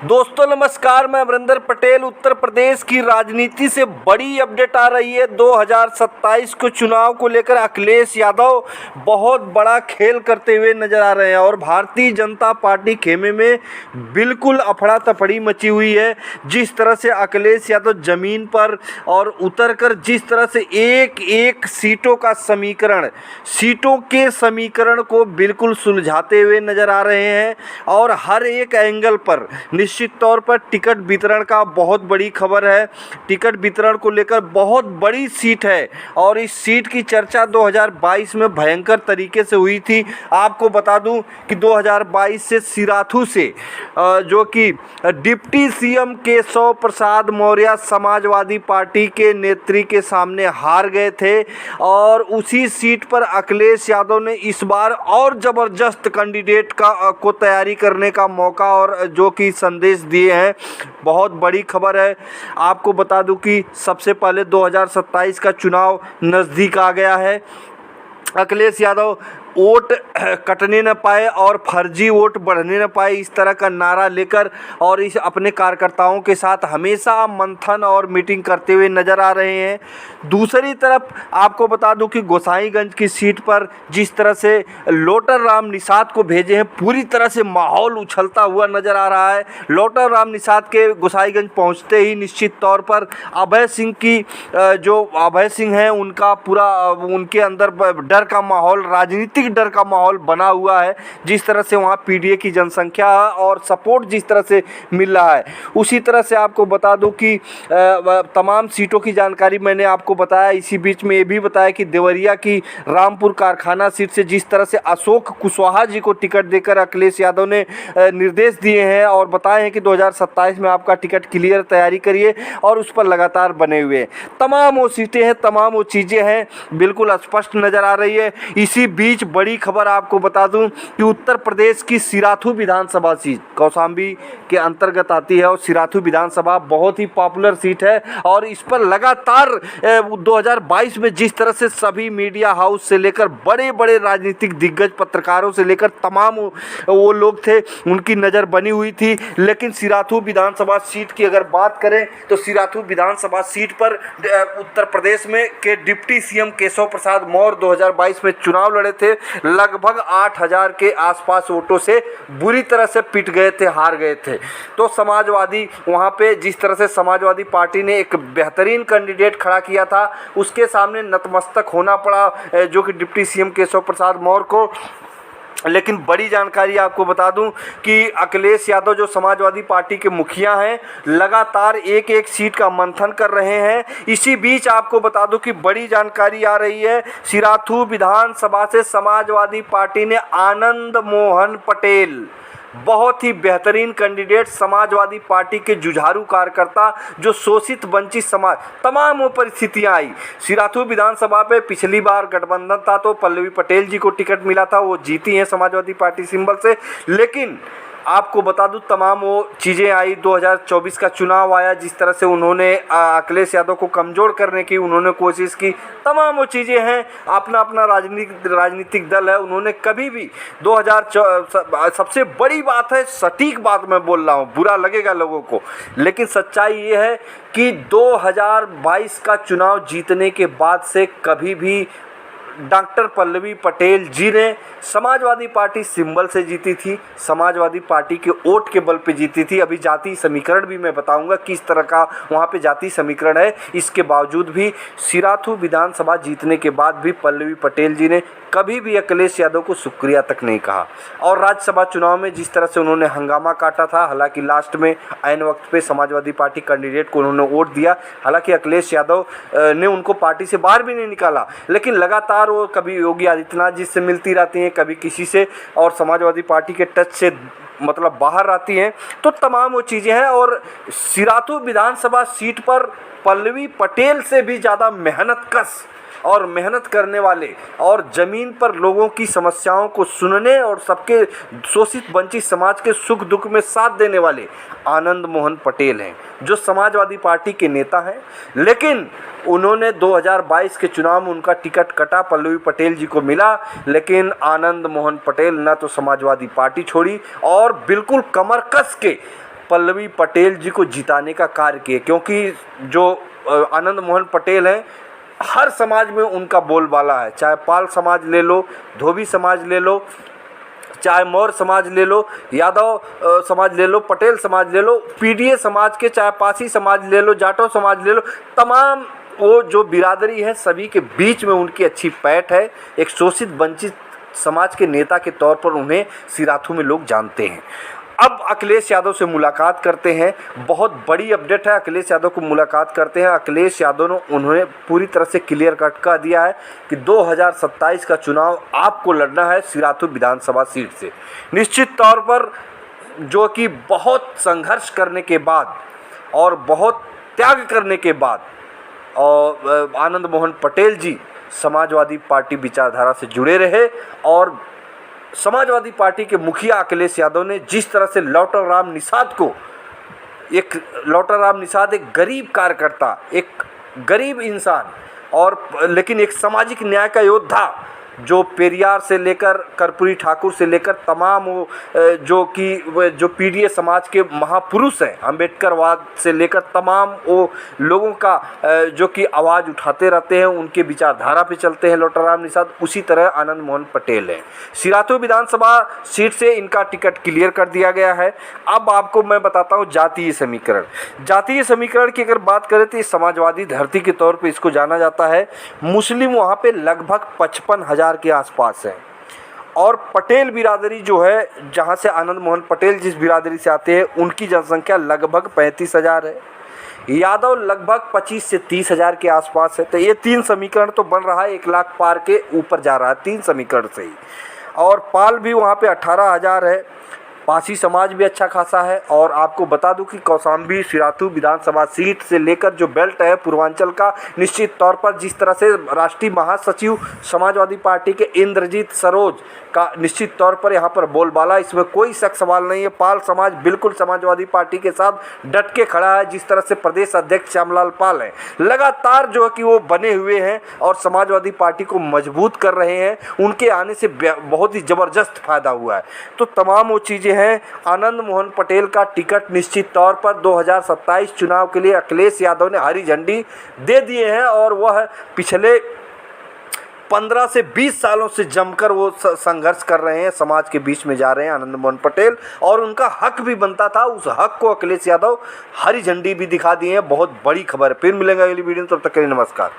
दोस्तों नमस्कार, मैं अमरिंदर पटेल। उत्तर प्रदेश की राजनीति से बड़ी अपडेट आ रही है। 2027 को चुनाव को लेकर अखिलेश यादव बहुत बड़ा खेल करते हुए नजर आ रहे हैं और भारतीय जनता पार्टी खेमे में बिल्कुल अफड़ा तफड़ी मची हुई है। जिस तरह से अखिलेश यादव जमीन पर और उतरकर जिस तरह से एक एक सीटों के समीकरण को बिल्कुल सुलझाते हुए नजर आ रहे हैं और हर एक एंगल पर निश्चित तौर पर टिकट वितरण का बहुत बड़ी खबर है। टिकट वितरण को लेकर बहुत बड़ी सीट है और इस सीट की चर्चा 2022 में भयंकर तरीके से हुई थी। आपको बता दूं कि 2022 से सिराथू से जो कि deputy CM Keshav Prasad Maurya Samajwadi party के नेत्री के सामने हार गए थे और उसी सीट पर अखिलेश यादव ने इस बार और ज़बरदस्त कैंडिडेट को तैयारी करने का मौका और जो कि संदेश दिए हैं। बहुत बड़ी खबर है। आपको बता दूं कि सबसे पहले 2027 का चुनाव नज़दीक आ गया है। अखिलेश यादव वोट कटने न पाए और फर्जी वोट बढ़ने न पाए, इस तरह का नारा लेकर और इस अपने कार्यकर्ताओं के साथ हमेशा मंथन और मीटिंग करते हुए नज़र आ रहे हैं। दूसरी तरफ आपको बता दूं कि गोसाईगंज की सीट पर जिस तरह से लोटर राम निषाद को भेजे हैं, पूरी तरह से माहौल उछलता हुआ नज़र आ रहा है। लोटर राम निषाद के गोसाईगंज पहुंचते ही निश्चित तौर पर अभय सिंह हैं, उनका पूरा उनके अंदर डर का माहौल, राजनीतिक डर का माहौल बना हुआ है। जिस तरह से वहाँ पीडीए की जनसंख्या और सपोर्ट जिस तरह से मिल रहा है, उसी तरह से आपको बता दूं कि तमाम सीटों की जानकारी मैंने आपको बताया। इसी बीच में ये भी बताया कि देवरिया की रामपुर कारखाना सीट से जिस तरह से अशोक कुशवाहा जी को टिकट देकर अखिलेश यादव ने निर्देश दिए हैं और बताए हैं कि 2027 में आपका टिकट क्लियर तैयारी करिए और उस पर लगातार बने हुए हैं। तमाम वो सीटें हैं, तमाम वो चीज़ें हैं, बिल्कुल स्पष्ट नज़र आ रही है। इसी बीच बड़ी खबर आपको बता दूं कि उत्तर प्रदेश की सिराथू विधानसभा सीट कौशाम्बी के अंतर्गत आती है और सिराथू विधानसभा बहुत ही पॉपुलर सीट है और इस पर लगातार 2022 में जिस तरह से सभी मीडिया हाउस से लेकर बड़े बड़े राजनीतिक दिग्गज पत्रकारों से लेकर तमाम वो लोग थे, उनकी नज़र बनी हुई थी। लेकिन सिराथू विधानसभा सीट की अगर बात करें तो सिराथू विधानसभा सीट पर उत्तर प्रदेश में के डिप्टी सीएम केशव प्रसाद मौर्य 2022 में चुनाव लड़े थे। लगभग 8000 के आसपास वोटों से बुरी तरह से पिट गए थे, हार गए थे। तो समाजवादी वहां पे जिस तरह से समाजवादी पार्टी ने एक बेहतरीन कैंडिडेट खड़ा किया था, उसके सामने नतमस्तक होना पड़ा जो कि डिप्टी सीएम केशव प्रसाद मौर्य को। लेकिन बड़ी जानकारी आपको बता दूं कि अखिलेश यादव जो समाजवादी पार्टी के मुखिया हैं, लगातार एक एक सीट का मंथन कर रहे हैं। इसी बीच आपको बता दूं कि बड़ी जानकारी आ रही है, सिराथू विधानसभा से समाजवादी पार्टी ने आनंद मोहन पटेल, बहुत ही बेहतरीन कैंडिडेट, समाजवादी पार्टी के जुझारू कार्यकर्ता जो शोषित वंचित समाज, तमाम वो परिस्थितियाँ आई। सिराथू विधानसभा पे पिछली बार गठबंधन था तो पल्लवी पटेल जी को टिकट मिला था, वो जीती हैं समाजवादी पार्टी सिंबल से। लेकिन आपको बता दूं तमाम वो चीज़ें आई। 2024 का चुनाव आया, जिस तरह से उन्होंने अखिलेश यादव को कमज़ोर करने की उन्होंने कोशिश की, तमाम वो चीज़ें हैं। अपना अपना राजनीतिक दल है, उन्होंने कभी भी सबसे बड़ी बात है, सटीक बात मैं बोल रहा हूँ, बुरा लगेगा लोगों को, लेकिन सच्चाई ये है कि 2022 का चुनाव जीतने के बाद से कभी भी डॉक्टर पल्लवी पटेल जी ने समाजवादी पार्टी सिंबल से जीती थी, समाजवादी पार्टी के वोट के बल पे जीती थी। अभी जाति समीकरण भी मैं बताऊंगा किस तरह का वहाँ पे जाति समीकरण है। इसके बावजूद भी सिराथू विधानसभा जीतने के बाद भी पल्लवी पटेल जी ने कभी भी अखिलेश यादव को शुक्रिया तक नहीं कहा। और राज्यसभा चुनाव में जिस तरह से उन्होंने हंगामा काटा था, हालांकि लास्ट में ऐन वक्त पे समाजवादी पार्टी कैंडिडेट को उन्होंने वोट दिया, हालांकि अखिलेश यादव ने उनको पार्टी से बाहर भी नहीं निकाला, लेकिन लगातार वो कभी योगी आदित्यनाथ जी से मिलती रहती हैं, कभी किसी से, और समाजवादी पार्टी के टच से मतलब बाहर आती हैं। तो तमाम वो चीज़ें हैं और सिराथू विधानसभा सीट पर पल्लवी पटेल से भी ज़्यादा मेहनतकश और मेहनत करने वाले और ज़मीन पर लोगों की समस्याओं को सुनने और सबके शोषित वंचित समाज के सुख दुख में साथ देने वाले आनंद मोहन पटेल हैं, जो समाजवादी पार्टी के नेता हैं। लेकिन उन्होंने 2022 के चुनाव में उनका टिकट कटा, पल्लवी पटेल जी को मिला, लेकिन आनंद मोहन पटेल न तो समाजवादी पार्टी छोड़ी और बिल्कुल कमर कस के पल्लवी पटेल जी को जिताने का कार्य किए, क्योंकि जो आनंद मोहन पटेल हैं, हर समाज में उनका बोलबाला है। चाहे पाल समाज ले लो, धोबी समाज ले लो, चाहे मौर्य समाज ले लो, यादव समाज ले लो, पटेल समाज ले लो, पीडीए समाज के, चाहे पासी समाज ले लो, जाटव समाज ले लो, तमाम वो जो बिरादरी है सभी के बीच में उनकी अच्छी पैठ है। एक शोषित वंचित समाज के नेता के तौर पर उन्हें सिराथू में लोग जानते हैं। अब अखिलेश यादव से मुलाकात करते हैं, बहुत बड़ी अपडेट है। अखिलेश यादव को मुलाकात करते हैं। अखिलेश यादव ने उन्होंने पूरी तरह से क्लियर कट कर दिया है कि 2027 का चुनाव आपको लड़ना है सिराथू विधानसभा सीट से। निश्चित तौर पर जो कि बहुत संघर्ष करने के बाद और बहुत त्याग करने के बाद और आनंद मोहन पटेल जी समाजवादी पार्टी विचारधारा से जुड़े रहे और समाजवादी पार्टी के मुखिया अखिलेश यादव ने जिस तरह से लौटर राम निषाद को, लौटर राम निषाद एक गरीब कार्यकर्ता, एक गरीब इंसान और लेकिन एक सामाजिक न्याय का योद्धा, जो पेरियार से लेकर कर्पूरी ठाकुर से लेकर तमाम वो जो पीडीए समाज के महापुरुष हैं, अंबेडकरवाद से लेकर तमाम वो लोगों का जो कि आवाज़ उठाते रहते हैं, उनके विचारधारा पे चलते हैं लौटर राम निषाद, उसी तरह आनंद मोहन पटेल हैं। सिराथू विधानसभा सीट से इनका टिकट क्लियर कर दिया गया है। अब आपको मैं बताता हूँ जातीय समीकरण। जातीय समीकरण की अगर बात करें तो समाजवादी धरती के तौर पर इसको जाना जाता है। मुस्लिम वहाँ पर लगभग 55,000 के आसपास है और पटेल बिरादरी जो है, जहां से आनंद मोहन पटेल जिस बिरादरी से आते हैं, उनकी जनसंख्या लगभग 35,000 है। यादव लगभग 25 से 30,000 के आसपास है। तो ये 3 समीकरण तो बन रहा है, 1 लाख पार के ऊपर जा रहा है 3 समीकरण से ही। और पाल भी वहाँ पे 18,000 है। पासी समाज भी अच्छा खासा है। और आपको बता दूं कि कौशाम्बी सिराथू विधानसभा सीट से लेकर जो बेल्ट है पूर्वांचल का, निश्चित तौर पर जिस तरह से राष्ट्रीय महासचिव समाजवादी पार्टी के इंद्रजीत सरोज का निश्चित तौर पर यहाँ पर बोलबाला, इसमें कोई शक सवाल नहीं है। पाल समाज बिल्कुल समाजवादी पार्टी के साथ डट के खड़ा है। जिस तरह से प्रदेश अध्यक्ष श्यामलाल पाल हैं, लगातार जो है कि वो बने हुए हैं और समाजवादी पार्टी को मजबूत कर रहे हैं। उनके आने से बहुत ही ज़बरदस्त फायदा हुआ है। तो तमाम वो चीज़ें हैं। आनंद मोहन पटेल का टिकट निश्चित तौर पर 2027 चुनाव के लिए अखिलेश यादव ने हरी झंडी दे दिए हैं और वह पिछले 15 से 20 सालों से जमकर वो संघर्ष कर रहे हैं, समाज के बीच में जा रहे हैं आनंद मोहन पटेल, और उनका हक भी बनता था। उस हक को अखिलेश यादव हरी झंडी भी दिखा दिए हैं। बहुत बड़ी खबर है। फिर मिलेंगे अगली वीडियो में, तब तक के लिए नमस्कार।